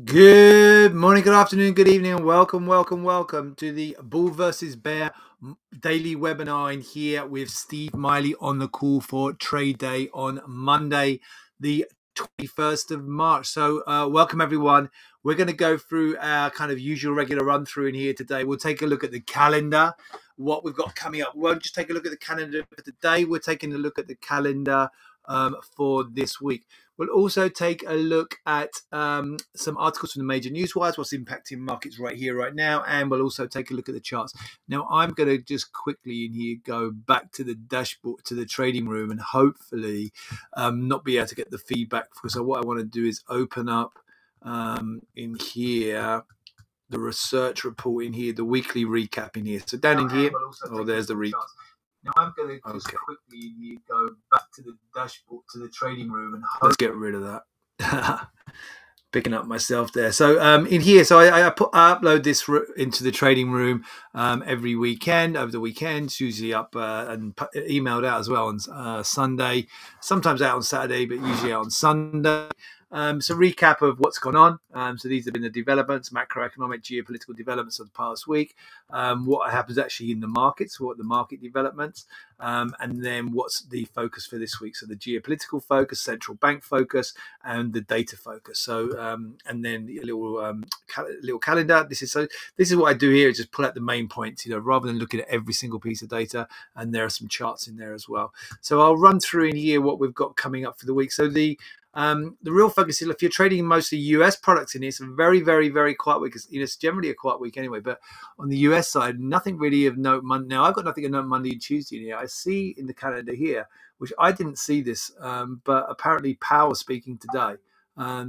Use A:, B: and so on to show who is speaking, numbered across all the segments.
A: Good morning, good afternoon, good evening, and welcome to the Bull versus Bear daily webinar in here with Steve Miley on the call for trade day on Monday, the 21st of March. So welcome everyone. We're going to go through our kind of usual regular run through in here today. We'll take a look at the calendar, what we've got coming up. We won't just take a look at the calendar for today. We're taking a look at the calendar for this week. We'll also take a look at some articles from the major newswires, what's impacting markets right here, right now, and we'll also take a look at the charts. Now, I'm going to just quickly in here go back to the dashboard, to the trading room, and hopefully not be able to get the feedback. So what I want to do is open up in here the research report in here, the weekly recap in here. So down in here, oh, there's the recap. Now I'm going to just quickly go back to the dashboard, to the trading room, and let's get rid of that. Picking up myself there. So in here, so I upload this into the trading room every weekend, over the weekends, usually up and emailed out as well on Sunday, sometimes out on Saturday, but usually out on Sunday. So recap of what's gone on. So these have been the developments, macroeconomic, geopolitical developments of the past week. What happens actually in the markets, what the market developments, and then what's the focus for this week. So the geopolitical focus, central bank focus, and the data focus. So and then a little calendar. This is what I do here, is just pull out the main points, rather than looking at every single piece of data. And there are some charts in there as well. So I'll run through in here what we've got coming up for the week. So the real focus is, if you're trading mostly US products in here, it's a very, very, very quiet week. It's generally a quiet week anyway, but on the US side, nothing really of note. Now, I've got nothing of note Monday and Tuesday in here. I see in the calendar here, which I didn't see this, but apparently Powell speaking today.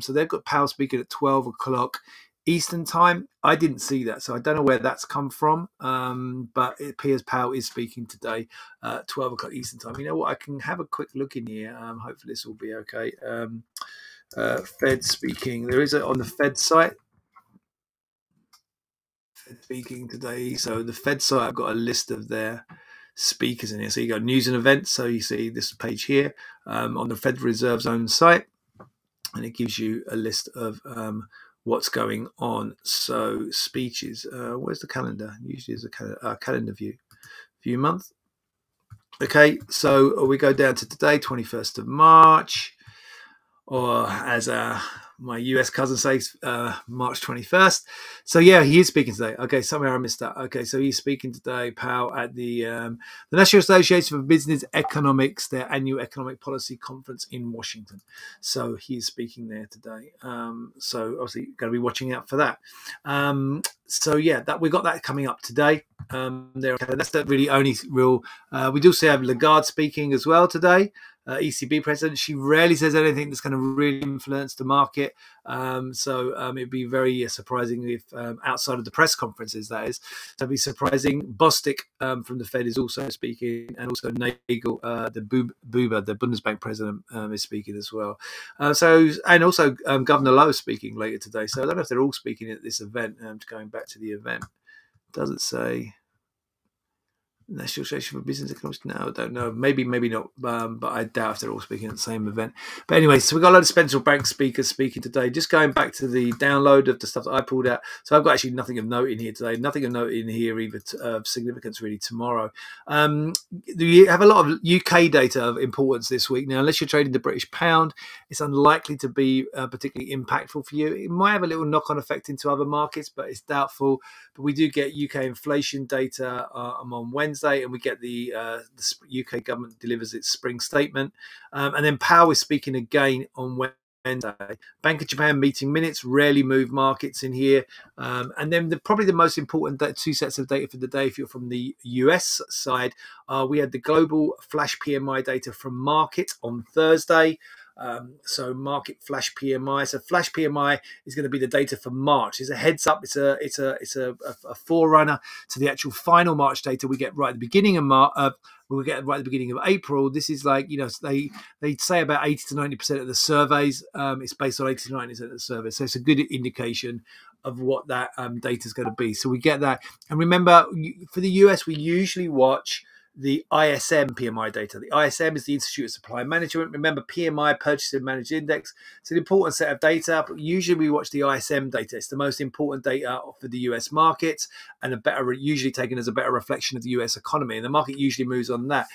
A: So they've got Powell speaking at 12 o'clock Eastern time. I didn't see that, so I don't know where that's come from, but it appears Powell is speaking today at 12 o'clock Eastern time. You know what, I can have a quick look in here. Hopefully this will be okay. Fed speaking, there is on the Fed site, Fed speaking today. So the Fed site, I've got a list of their speakers in here. So you got news and events, so you see this page here on the Federal Reserve's own site, and it gives you a list of what's going on. So speeches, where's the calendar? Usually there's a calendar view month. Okay, so we go down to today, 21st of March, or as my US cousin says, March 21st. So yeah, he is speaking today. Okay, somehow I missed that. Okay, so he's speaking today, Powell, at the National Association for Business Economics, their annual economic policy conference in Washington. So he's speaking there today. So obviously going to be watching out for that. So yeah, that we got that coming up today. That's the really only real. We do also have Lagarde speaking as well today. ECB president. She rarely says anything that's going to really influence the market. So it'd be very surprising if outside of the press conferences, that is. So it'd be surprising. Bostic from the Fed is also speaking, and also Nagel, the Buber, the Bundesbank president, is speaking as well. And also Governor Lowe is speaking later today. So I don't know if they're all speaking at this event. Going back to the event, doesn't say. National Association for Business Economics? No, I don't know. Maybe not. But I doubt if they're all speaking at the same event. But anyway, so we've got a lot of central bank speakers speaking today. Just going back to the download of the stuff that I pulled out. So I've got actually nothing of note in here today. Nothing of note in here either of significance really tomorrow. You have a lot of UK data of importance this week. Now, unless you're trading the British pound, it's unlikely to be particularly impactful for you. It might have a little knock-on effect into other markets, but it's doubtful. But we do get UK inflation data on Wednesday, and we get the UK government delivers its spring statement, and then Powell is speaking again on Wednesday. Bank of Japan meeting minutes rarely move markets in here, and then probably the most important two sets of data for the day, if you're from the US side, we had the global Flash Pmi data from market on Thursday. So market Flash PMI. So Flash PMI is going to be the data for March. It's a heads up. It's a forerunner to the actual final March data we get right at the beginning of March. We get right at the beginning of April. This is like, they say about 80 to 90% of the surveys. It's based on 80 to 90% of the surveys. So it's a good indication of what that data is going to be. So we get that. And remember, for the US, we usually watch the ISM PMI data. The ISM is the Institute of Supply Management. Remember, PMI, Purchasing Managed Index. It's an important set of data, but usually we watch the ISM data. It's the most important data for the US markets, and usually taken as a better reflection of the US economy. And the market usually moves on that.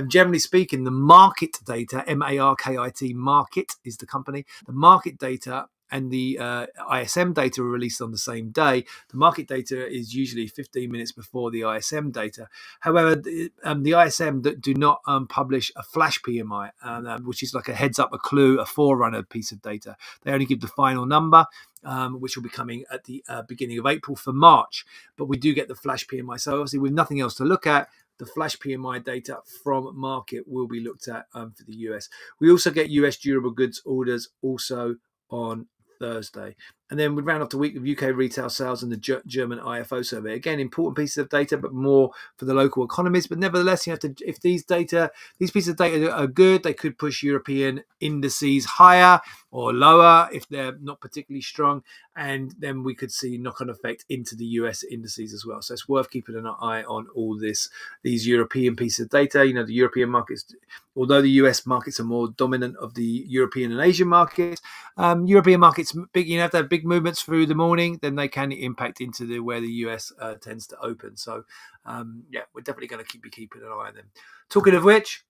A: Generally speaking, the market data, MARKIT, market is the company. The market data and the ISM data are released on the same day. The market data is usually 15 minutes before the ISM data. However, the ISM do not publish a Flash Pmi, which is like a heads up, a clue, a forerunner piece of data. They only give the final number, which will be coming at the beginning of April for March. But we do get the Flash Pmi. So obviously with nothing else to look at, the Flash PMI data from market will be looked at for the US. We also get US durable goods orders also on Thursday. And then we round off the week with UK retail sales and the German IFO survey. Again, important pieces of data, but more for the local economies. But nevertheless, you have to, if these pieces of data are good, they could push European indices higher or lower if they're not particularly strong. And then we could see knock-on effect into the US indices as well. So it's worth keeping an eye on all these European pieces of data. You know, the European markets, although the US markets are more dominant of the European and Asian markets, European markets, you have to have big movements through the morning, then they can impact into where the US tends to open. So yeah, we're definitely going to be keeping an eye on them. Talking of which,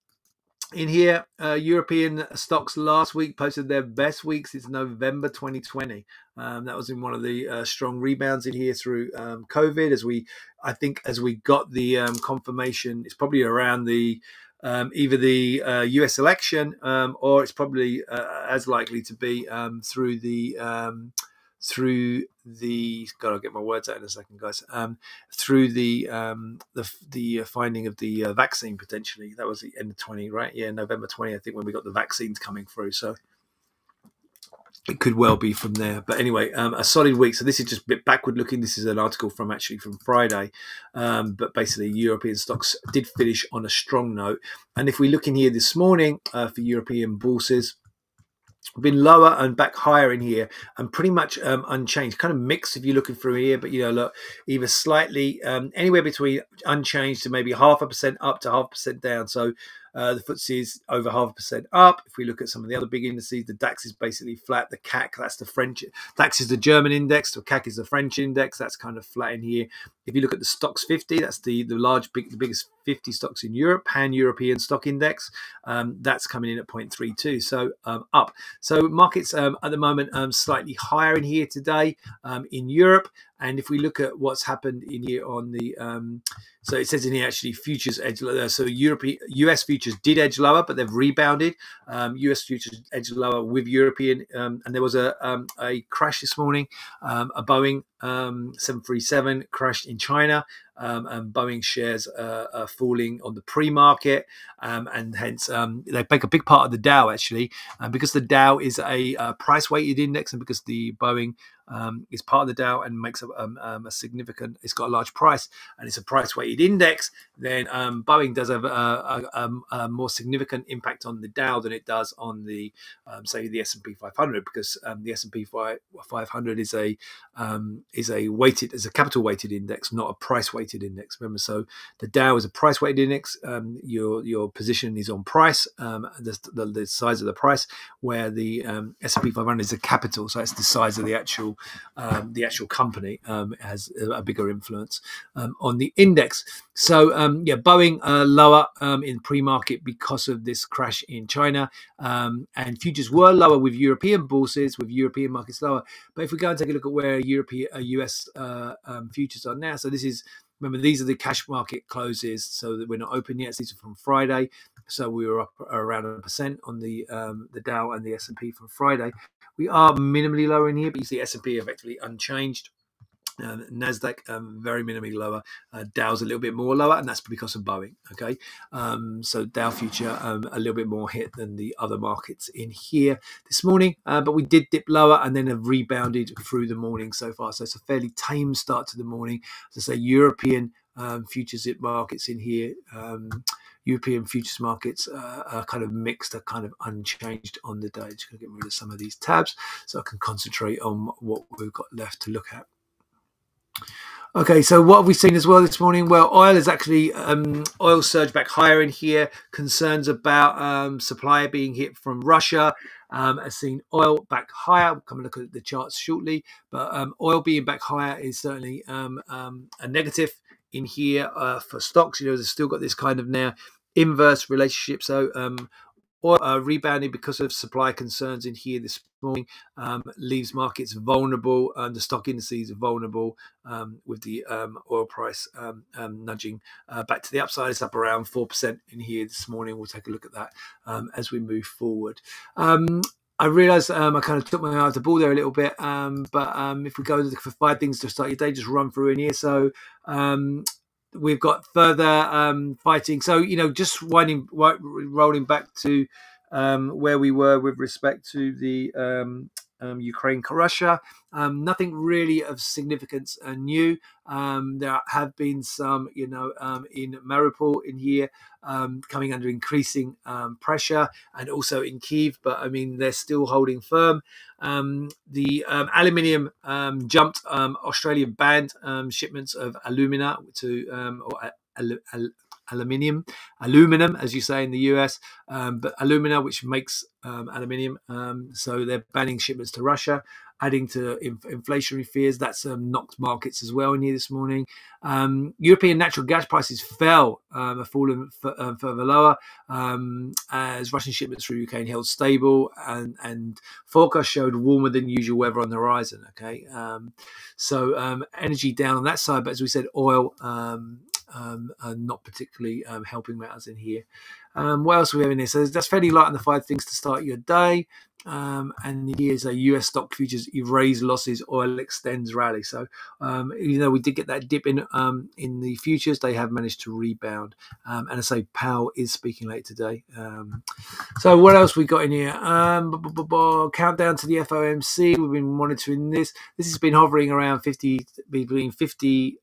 A: in here, European stocks last week posted their best week since November 2020. That was in one of the strong rebounds in here through COVID. I think as we got the confirmation, it's probably around the either the US election or it's probably as likely to be through the God, I'll get my words out in a second, guys. Through the finding of the vaccine potentially. That was the end of 20, right? Yeah, November 20, I think, when we got the vaccines coming through. So it could well be from there. But anyway, a solid week. So this is just a bit backward looking. This is an article from Friday. But basically, European stocks did finish on a strong note. And if we look in here this morning for European bourses, been lower and back higher in here and pretty much unchanged, kind of mixed if you're looking through here, but you know, look, either slightly anywhere between unchanged to maybe 0.5% up to 0.5% down. So the FTSE is over 0.5% up. If we look at some of the other big indices, the DAX is basically flat. The CAC, that's the French, DAX is the German index, the CAC is the French index, that's kind of flat in here. If you look at the Stocks 50, that's the biggest 50 stocks in Europe, Pan-European Stock Index, that's coming in at 0.32, so up. So markets at the moment slightly higher in here today in Europe. And if we look at what's happened in here on the, so it says in here actually futures edge lower. So US futures did edge lower, but they've rebounded. US futures edged lower with European, and there was a crash this morning. A Boeing 737 crashed in China. And Boeing shares are falling on the pre-market, and hence they make a big part of the Dow actually, because the Dow is a price-weighted index, and because the Boeing is part of the Dow and makes a significant, it's got a large price and it's a price-weighted index, then Boeing does have a more significant impact on the Dow than it does on the say the S&P 500, because the S&P 500 is a capital weighted index, not a price weighted index. Remember, so the Dow is a price weighted index. Your position is on price, the size of the price, where the S&P 500 is a capital, so it's the size of the actual company, has a bigger influence on the index. So yeah, Boeing lower in pre-market because of this crash in China, and futures were lower with European bourses, with European markets lower. But if we go and take a look at where US futures are now, so this is, remember, these are the cash market closes, so that we're not open yet. These are from Friday, so we were up around 1% on the Dow and the S&P from Friday. We are minimally lower in here, but you see S&P effectively unchanged. Nasdaq very minimally lower. Dow's a little bit more lower, and that's because of Boeing. Okay, so Dow future a little bit more hit than the other markets in here this morning, but we did dip lower and then have rebounded through the morning so far. So it's a fairly tame start to the morning. As I say, European futures markets in here. European futures markets are kind of mixed, are kind of unchanged on the day. Just going to get rid of some of these tabs so I can concentrate on what we've got left to look at. Okay, so what have we seen as well this morning? Well, oil is actually oil surged back higher in here. Concerns about supply being hit from Russia has seen oil back higher. We'll come and look at the charts shortly, but oil being back higher is certainly a negative in here for stocks. You know, there's still got this kind of now inverse relationship. So oil rebounding because of supply concerns in here this morning leaves markets vulnerable. The stock indices are vulnerable with the oil price nudging back to the upside. It's up around 4% in here this morning. We'll take a look at that as we move forward. I realised I kind of took my eye off the ball there a little bit, but if we go for 5 things to start your day, just run through in here. So we've got further fighting. So, you know, just rolling back to where we were with respect to the Ukraine-Russia. Nothing really of significance new. There have been some, you know, in Mariupol in here coming under increasing pressure, and also in Kiev, but I mean, they're still holding firm. The aluminium jumped. Australia banned shipments of alumina to aluminum, as you say in the US, but alumina, which makes aluminium. So they're banning shipments to Russia, adding to inflationary fears. That's knocked markets as well in here this morning. European natural gas prices fell, have fallen further lower as Russian shipments through Ukraine held stable, and forecast showed warmer than usual weather on the horizon. Okay, so energy down on that side, but as we said, oil not particularly helping matters in here. What else do we have in here? So that's fairly light on the 5 things to start your day. And here's a US stock futures erase losses, oil extends rally. So you know, we did get that dip in the futures. They have managed to rebound. And I say Powell is speaking late today. So what else we got in here? Countdown to the FOMC. We've been monitoring this. This has been hovering around 50, between 50%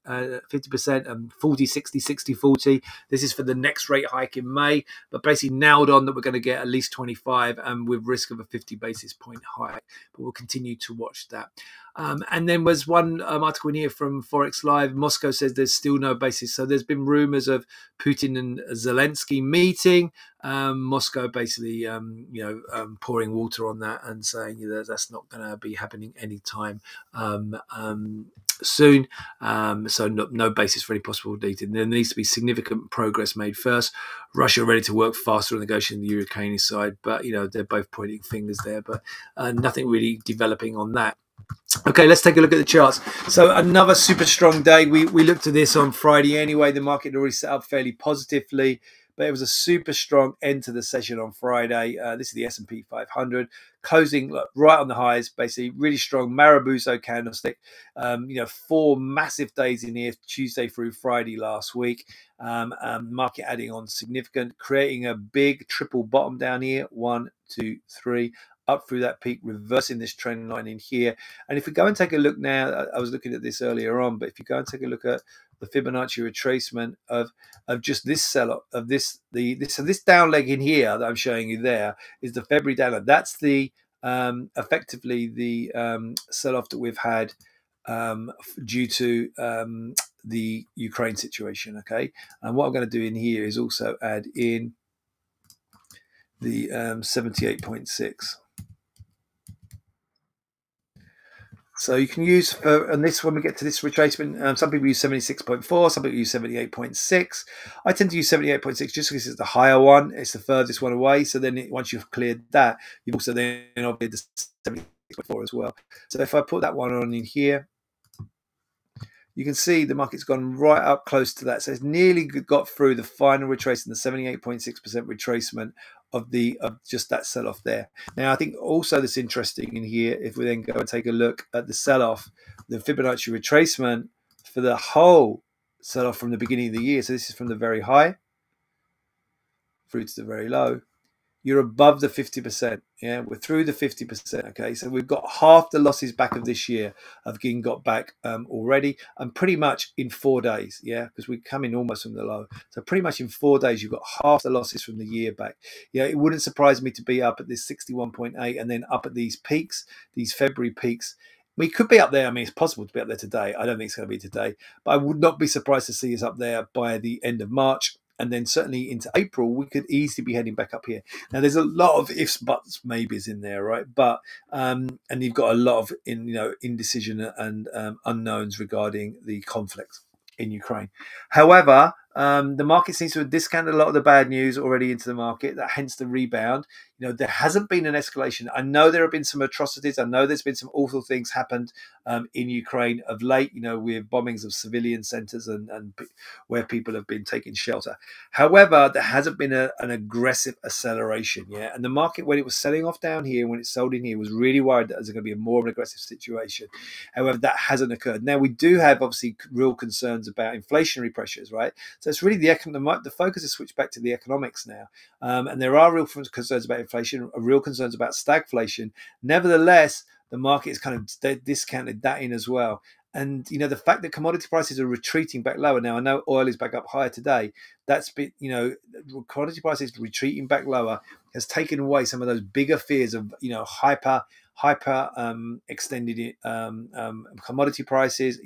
A: and 40, 60, 60, 40. This is for the next rate hike in May, but basically nailed on that we're going to get at least 25, and with risk of a 50 basis point hike. But we'll continue to watch that. And then was one article in here from Forex Live. Moscow says there's still no basis. So there's been rumors of Putin and Zelensky meeting. Moscow basically, pouring water on that and saying that's not going to be happening anytime soon. So no basis for any possible data. There needs to be significant progress made first. Russia ready to work faster on negotiating the Ukrainian side, but they're both pointing fingers there, but nothing really developing on that. Okay, let's take a look at the charts. So another super strong day. We looked at this on Friday anyway. The market had already set up fairly positively, but it was a super strong end to the session on Friday. This is the S&P 500 closing right on the highs, basically really strong Marabuso candlestick. 4 massive days in here, Tuesday through Friday last week. Market adding on significant, creating a big triple bottom down here. 1, 2, 3. Up through that peak, reversing this trend line in here. And if we go and take a look now, I was looking at this earlier on, but if you go and take a look at the Fibonacci retracement of just this sell-off of this down leg in here that I'm showing you there is the February down leg. That's the effectively the sell-off that we've had due to the Ukraine situation. Okay, and what I'm going to do in here is also add in the 78.6. So you can use on this when we get to this retracement. Some people use 76.4, some people use 78.6. I tend to use 78.6 just because it's the higher one. It's the furthest one away. So then once you've cleared that, you've also then cleared the 76.4 as well. So if I put that one on in here, you can see the market's gone right up close to that. So it's nearly got through the final retracement, the 78.6% retracement of just that sell-off there. Now, I think also that's interesting in here, if we then go and take a look at the sell-off, the Fibonacci retracement for the whole sell-off from the beginning of the year. So this is from the very high through to the very low. You're above the 50%. Yeah, we're through the 50%. Okay, so we've got half the losses back of this year have been got back already, and pretty much in 4 days. Yeah, because we come in almost from the low. So pretty much in 4 days, you've got half the losses from the year back. Yeah, it wouldn't surprise me to be up at this 61.8 and then up at these peaks, these February peaks We could be up there. I mean, it's possible to be up there today. I don't think it's going to be today, but I would not be surprised to see us up there by the end of March. And then certainly into April, we could easily be heading back up here. Now, there's a lot of ifs, buts, maybes in there, right? But and you've got a lot of indecision and unknowns regarding the conflict in Ukraine. However, the market seems to have discounted a lot of the bad news already into the market. That hence the rebound. There hasn't been an escalation. I know there have been some atrocities. I know there's been some awful things happened in Ukraine of late. With bombings of civilian centres and where people have been taking shelter. However, there hasn't been an aggressive acceleration yet. And the market, when it was selling off down here, when it sold in here, was really worried that there's going to be a more of an aggressive situation. However, that hasn't occurred. Now, we do have obviously real concerns about inflationary pressures, right? So it's really the focus has switched back to the economics now. And there are real concerns about inflation, real concerns about stagflation. Nevertheless, the market has kind of discounted that in as well. And the fact that commodity prices are retreating back lower now. I know oil is back up higher today. That's been, commodity prices retreating back lower has taken away some of those bigger fears of hyper extended commodity prices,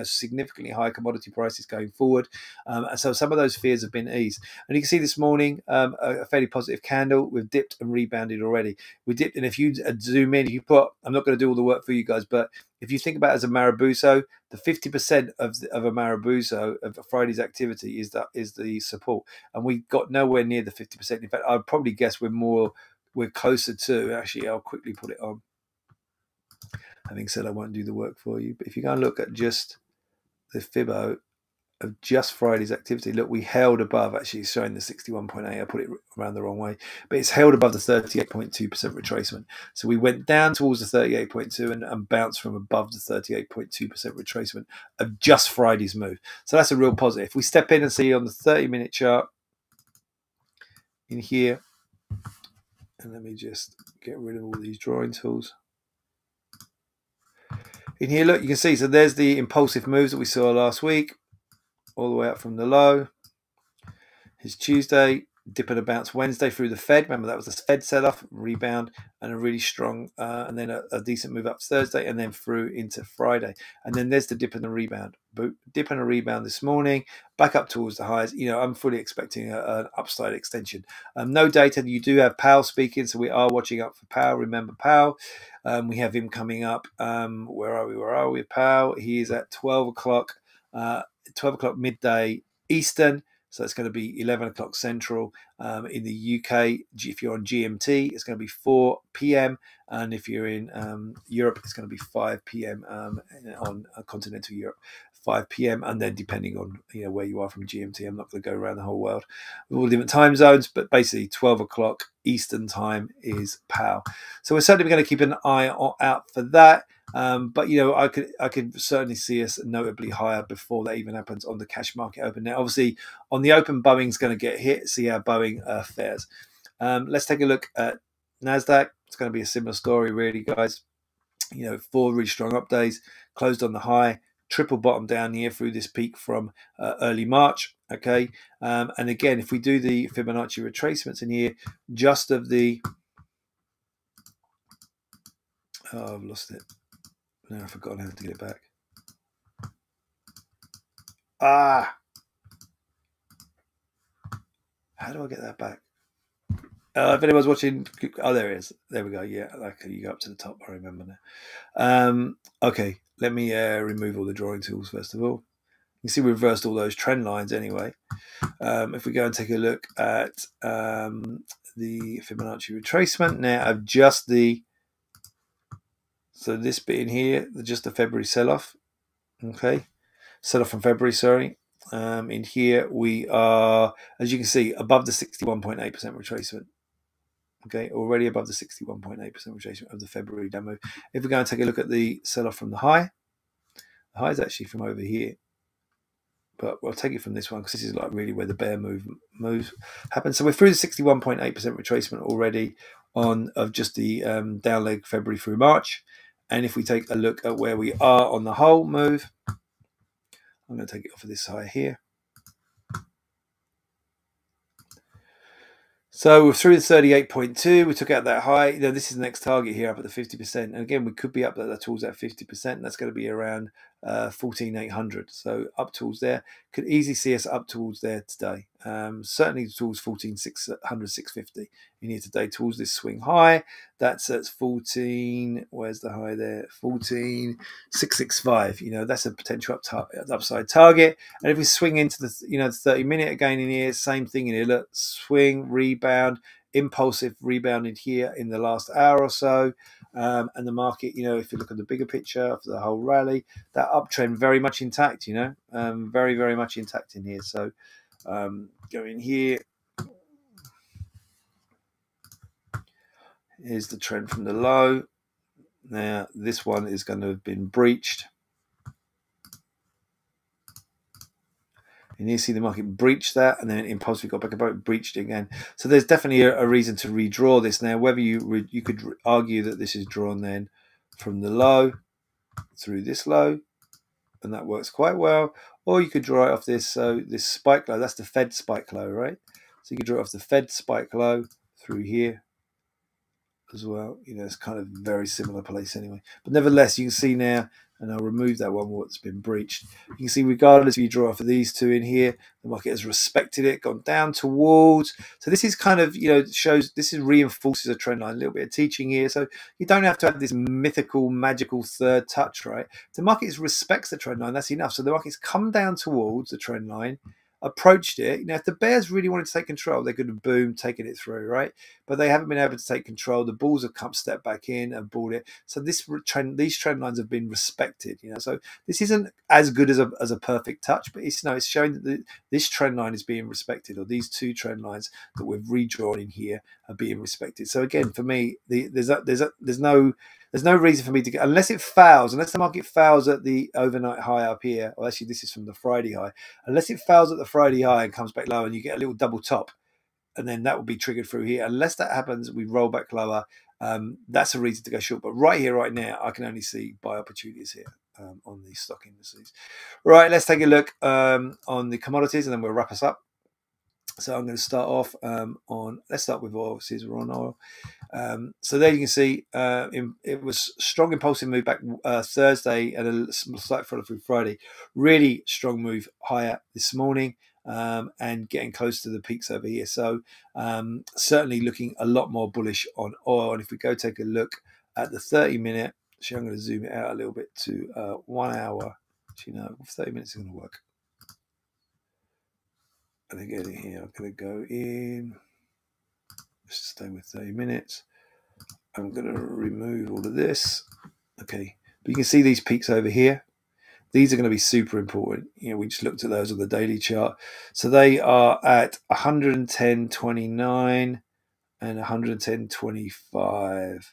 A: significantly higher commodity prices going forward. And so some of those fears have been eased. And you can see this morning a fairly positive candle. We've dipped and rebounded already. We dipped, and if you zoom in, I'm not going to do all the work for you guys, but if you think about it as a Marabuso, the 50% of a Marabuso of Friday's activity is the support, and we got nowhere near the 50%. In fact, I'd probably guess we're closer to. Actually, I'll quickly put it on. Having said I won't do the work for you, but if you go and look at just the Fibo of just Friday's activity, look, we held above, actually showing the 61.8. I put it around the wrong way, but it's held above the 38.2% retracement. So we went down towards the 38.2 and bounced from above the 38.2% retracement of just Friday's move. So that's a real positive. If we step in and see on the 30-minute chart in here, and let me just get rid of all these drawing tools. In here, look, you can see, so there's the impulsive moves that we saw last week, all the way up from the low. Here's Tuesday, dip and a bounce Wednesday through the Fed. Remember, that was the Fed sell-off, rebound, and a really strong, and then a decent move up Thursday, and then through into Friday. And then there's the dip and a rebound. Dip and a rebound this morning, back up towards the highs. I'm fully expecting an upside extension. No data. You do have Powell speaking, so we are watching up for Powell. Remember Powell. We have him coming up. Where are we? Powell. He is at 12 o'clock. 12 o'clock midday Eastern. So it's going to be 11 o'clock Central. In the UK, if you're on GMT, it's going to be 4 p.m. And if you're in Europe, it's going to be 5 p.m. On continental Europe, 5 p.m. And then depending on where you are from GMT, I'm not going to go around the whole world with all the different time zones, but basically 12 o'clock Eastern time is POW. So we're certainly going to keep an eye out for that. But I could certainly see us notably higher before that even happens on the cash market open. Now, obviously, on the open, Boeing's going to get hit. See how Boeing fares. Let's take a look at Nasdaq. It's going to be a similar story, really, guys. 4 really strong up days, closed on the high, triple bottom down here through this peak from early March. Okay, and again, if we do the Fibonacci retracements in here, just of the I've lost it. No, I've forgotten how to get it back. How do I get that back? If anyone's watching, there it is. There we go. Yeah, okay, you go up to the top. I remember now. Okay, let me remove all the drawing tools first of all. You can see we reversed all those trend lines anyway. If we go and take a look at the Fibonacci retracement now of just so this bit in here, just the February sell-off. Okay, sell-off from February, sorry. In here we are, as you can see, above the 61.8% retracement. Okay, already above the 61.8% retracement of the February demo. If we go and take a look at the sell-off from the high is actually from over here. But we'll take it from this one because this is like really where the bear move happens. So we're through the 61.8% retracement already of just the down leg February through March. And if we take a look at where we are on the whole move, I'm going to take it off of this high here. So we're through the 38.2. We took out that high. You know, this is the next target here up at the 50%. And again, we could be up there towards that 50%. That's going to be around 14,800. So up towards there. Could easily see us up towards there today. Certainly towards 14,600, 650 in here today towards this swing high. That's at 14. Where's the high there? 14,665. You know, that's a potential upside target. And if we swing into the, you know, the 30-minute again in here, same thing in here. Look, swing, rebound, impulsive rebounded here in the last hour or so. And the market, you know, if you look at the bigger picture for the whole rally, that uptrend very much intact, you know, very, very much intact in here. So go in here. Here's the trend from the low. Now, this one is going to have been breached. And you see the market breached that, and then impulsively got back about, breached it again. So there's definitely a reason to redraw this. Now, whether you could argue that this is drawn then from the low through this low, and that works quite well, or you could draw it off this. So this spike low, that's the Fed spike low, right? So you could draw it off the Fed spike low through here as well. You know, it's kind of very similar place anyway. But nevertheless, you can see now, and I'll remove that one what's been breached. You can see regardless if you draw off of these two in here, the market has respected it, gone down towards. So this is kind of, you know, shows, this is reinforces a trend line, a little bit of teaching here. So you don't have to have this mythical, magical third touch, right? If the market respects the trend line, that's enough. So the market's come down towards the trend line, approached it. You know, if the bears really wanted to take control, they could have boom, taken it through, right? But they haven't been able to take control. The bulls have come step back in and bought it. So these trend lines have been respected. You know, so this isn't as good as a perfect touch, but it's, you know, it's showing that this trend line is being respected, or these two trend lines that we've redrawn in here are being respected. So again, for me, there's no reason for me to get, unless the market fails at the overnight high up here, or actually this is from the Friday high, unless it fails at the Friday high and comes back low and you get a little double top, and then that will be triggered through here. Unless that happens, we roll back lower. That's a reason to go short. But right here, right now, I can only see buy opportunities here on these stock indices. Right, let's take a look on the commodities, and then we'll wrap us up. So I'm going to start off let's start with oil, since we're on oil. So there you can see it was strong impulsive move back Thursday and a slight follow through Friday. Really strong move higher this morning and getting close to the peaks over here. So certainly looking a lot more bullish on oil. And if we go take a look at the 30-minute, actually I'm going to zoom it out a little bit to 1 hour. Actually, no, 30 minutes is going to work. And again here, I'm going to go in. Let's stay with 30 minutes. I'm going to remove all of this. Okay, but you can see these peaks over here. These are going to be super important. You know, we just looked at those on the daily chart. So they are at 110.29 and 110.25.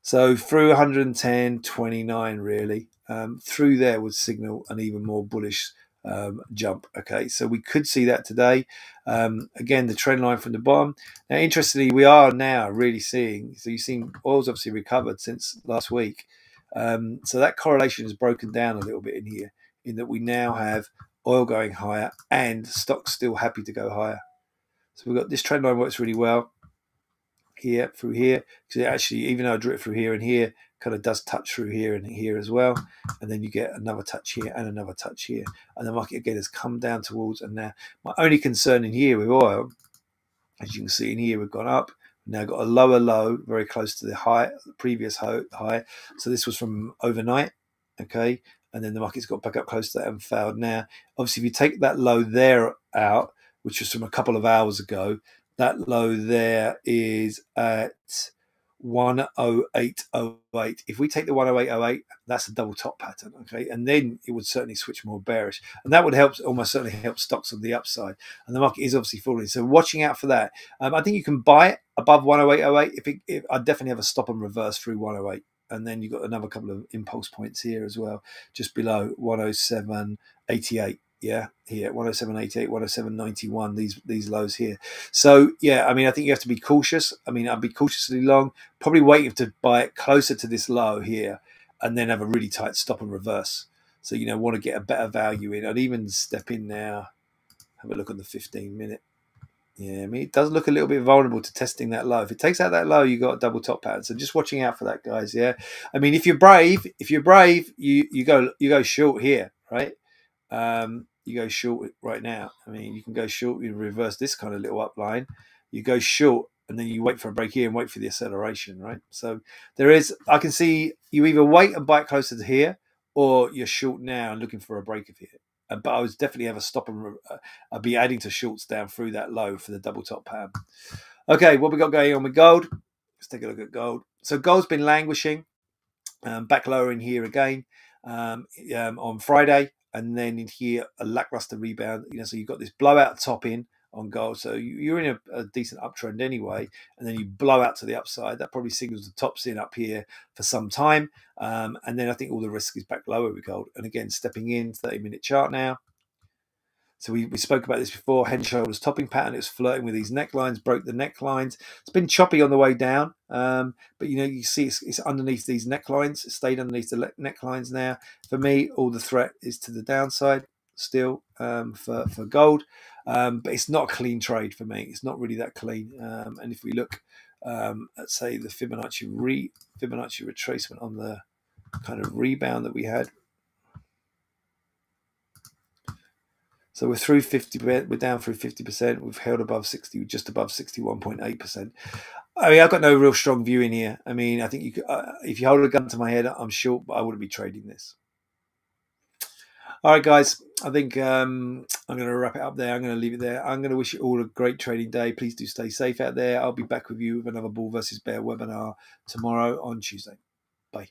A: So through 110.29 really, through there would signal an even more bullish jump. Okay, so we could see that today. Again, the trend line from the bottom. Now, interestingly, we are now really seeing, so you've seen oil's obviously recovered since last week. So that correlation has broken down a little bit in here, in that we now have oil going higher and stocks still happy to go higher. So we've got this trend line works really well here through here, because it actually, even though I drew it through here and here, kind of does touch through here and here as well, and then you get another touch here and another touch here, and the market again has come down towards. And now my only concern in here with oil, as you can see in here, we've gone up, we've now got a lower low very close to the high, the previous high. So this was from overnight, okay, and then the market's got back up close to that and failed. Now obviously if you take that low there out, which was from a couple of hours ago, that low there is at 108.08. If we take the 108.08, that's a double top pattern, okay? And then it would certainly switch more bearish. And that would help, almost certainly help stocks on the upside. And the market is obviously falling. So watching out for that. I think you can buy it above 108.08. If I definitely have a stop and reverse through 108. And then you've got another couple of impulse points here as well, just below 107.88. Yeah, here 107.88, 107.91, these lows here. So yeah, I mean, I think you have to be cautious. I mean, I'd be cautiously long, probably waiting to buy it closer to this low here, and then have a really tight stop and reverse. So, you know, want to get a better value in. I'd even step in now, have a look on the 15-minute. Yeah, I mean, it does look a little bit vulnerable to testing that low. If it takes out that low, you got a double top pattern. So just watching out for that, guys. Yeah, I mean, if you're brave, you go short here, right? You go short right now. I mean, you can go short. You reverse this kind of little upline. You go short, and then you wait for a break here and wait for the acceleration, right? So there is. I can see you either wait and buy it closer to here, or you're short now and looking for a break of here. But I would definitely have a stop and I'd be adding to shorts down through that low for the double top pattern. Okay, what we got going on with gold? Let's take a look at gold. So gold's been languishing, back lower in here again on Friday, and then in here a lackluster rebound. So you've got this blowout top in on gold. So you're in a decent uptrend anyway, and then you blow out to the upside. That probably signals the top's in up here for some time. And then I think all the risk is back lower with gold. And again, stepping in, 30-minute chart now. So we spoke about this before. Head and shoulders topping pattern. It was flirting with these necklines, broke the necklines. It's been choppy on the way down, but you see it's underneath these necklines. It stayed underneath the necklines now. For me, all the threat is to the downside still for gold, but it's not a clean trade for me. It's not really that clean. And if we look at, say, the Fibonacci retracement on the kind of rebound that we had. So we're through 50. We're down through 50%. We've held above 60, just above 61.8%. I mean, I've got no real strong view in here. I mean, I think you could, if you hold a gun to my head, I'm short, but I wouldn't be trading this. All right, guys. I think I'm going to wrap it up there. I'm going to leave it there. I'm going to wish you all a great trading day. Please do stay safe out there. I'll be back with you with another bull versus bear webinar tomorrow on Tuesday. Bye.